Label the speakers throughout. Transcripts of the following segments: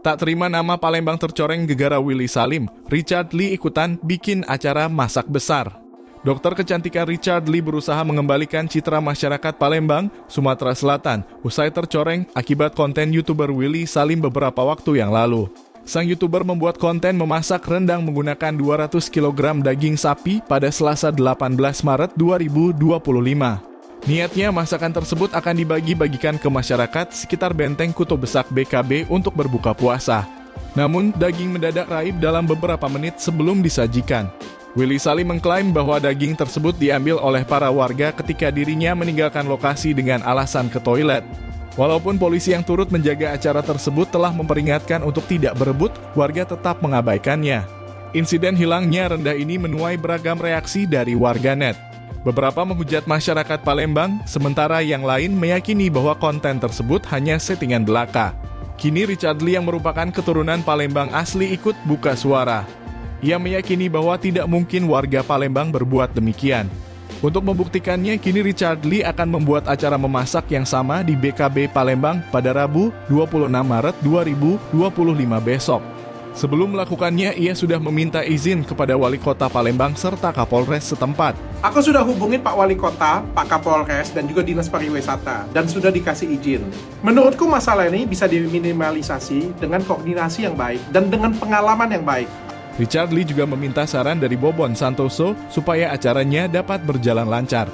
Speaker 1: Tak terima nama Palembang tercoreng gegara Willy Salim, Richard Lee ikutan bikin acara masak besar. Dokter kecantikan Richard Lee berusaha mengembalikan citra masyarakat Palembang, Sumatera Selatan, usai tercoreng akibat konten YouTuber Willy Salim beberapa waktu yang lalu. Sang YouTuber membuat konten memasak rendang menggunakan 200 kg daging sapi pada Selasa 18 Maret 2025. Niatnya masakan tersebut akan dibagi-bagikan ke masyarakat sekitar Benteng Kuto Besak BKB untuk berbuka puasa. Namun, daging mendadak raib dalam beberapa menit sebelum disajikan. Willy Salim mengklaim bahwa daging tersebut diambil oleh para warga ketika dirinya meninggalkan lokasi dengan alasan ke toilet. Walaupun polisi yang turut menjaga acara tersebut telah memperingatkan untuk tidak berebut, warga tetap mengabaikannya. Insiden hilangnya rendah ini menuai beragam reaksi dari warganet. Beberapa menghujat masyarakat Palembang, sementara yang lain meyakini bahwa konten tersebut hanya settingan belaka. Kini Richard Lee yang merupakan keturunan Palembang asli ikut buka suara. Ia meyakini bahwa tidak mungkin warga Palembang berbuat demikian. Untuk membuktikannya, kini Richard Lee akan membuat acara memasak yang sama di BKB Palembang pada Rabu 26 Maret 2025 besok. Sebelum melakukannya, ia sudah meminta izin kepada Wali Kota Palembang serta Kapolres setempat.
Speaker 2: Aku sudah hubungin Pak Wali Kota, Pak Kapolres, dan juga Dinas Pariwisata, dan sudah dikasih izin. Menurutku masalah ini bisa diminimalisasi dengan koordinasi yang baik dan dengan pengalaman yang baik.
Speaker 1: Richard Lee juga meminta saran dari Bobon Santoso supaya acaranya dapat berjalan lancar.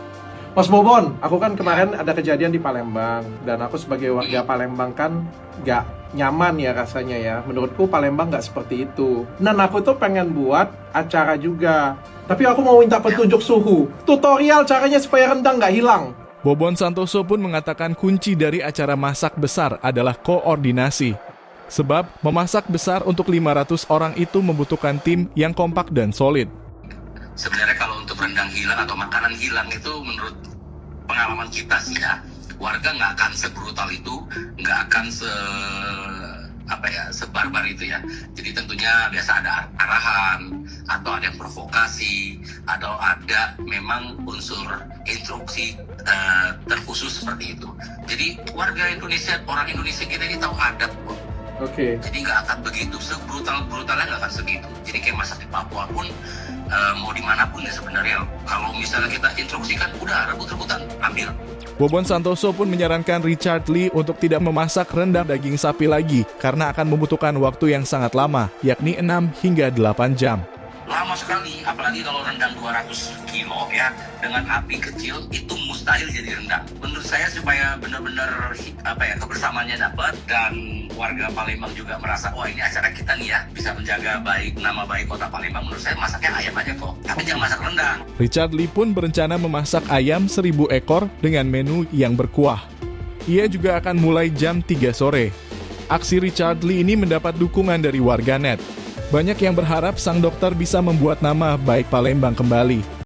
Speaker 2: Mas Bobon, aku kan kemarin ada kejadian di Palembang, dan aku sebagai warga Palembang kan gak nyaman ya rasanya ya. Menurutku Palembang gak seperti itu. Dan aku tuh pengen buat acara juga. Tapi aku mau minta petunjuk suhu, tutorial caranya supaya rendang gak hilang.
Speaker 1: Bobon Santoso pun mengatakan kunci dari acara masak besar adalah koordinasi. Sebab memasak besar untuk 500 orang itu membutuhkan tim yang kompak dan solid.
Speaker 3: Sebenarnya kalau untuk rendang hilang atau makanan hilang itu menurut pengalaman kita sih ya, warga nggak akan sebrutal itu, nggak akan sebarbar itu ya. Jadi tentunya biasa ada arahan atau ada yang provokasi atau ada memang unsur instruksi terkhusus seperti itu. Jadi warga Indonesia, orang Indonesia kita ini tahu adab kok.
Speaker 2: Oke.
Speaker 3: Jadi nggak akan begitu, sebrutalnya nggak akan segitu. Jadi kayak masak di Papua pun, mau dimanapun ya sebenarnya. Kalau misalnya kita instruksikan, udah rebut-rebutan, ambil.
Speaker 1: Bobon Santoso pun menyarankan Richard Lee untuk tidak memasak rendang daging sapi lagi karena akan membutuhkan waktu yang sangat lama, yakni 6 hingga 8 jam.
Speaker 3: Lama sekali, apalagi kalau rendang 200 kilo ya, dengan api kecil itu mustahil jadi rendang. Menurut saya supaya benar-benar kebersamaannya dapat dan warga Palembang juga merasa wah ini acara kita nih ya, bisa menjaga baik nama baik kota Palembang. Menurut saya masaknya ayam aja kok, tapi jangan masak rendang.
Speaker 1: Richard Lee pun berencana memasak ayam 1000 ekor dengan menu yang berkuah. Ia juga akan mulai jam 3 sore. Aksi Richard Lee ini mendapat dukungan dari warganet. Banyak yang berharap sang dokter bisa membuat nama baik Palembang kembali.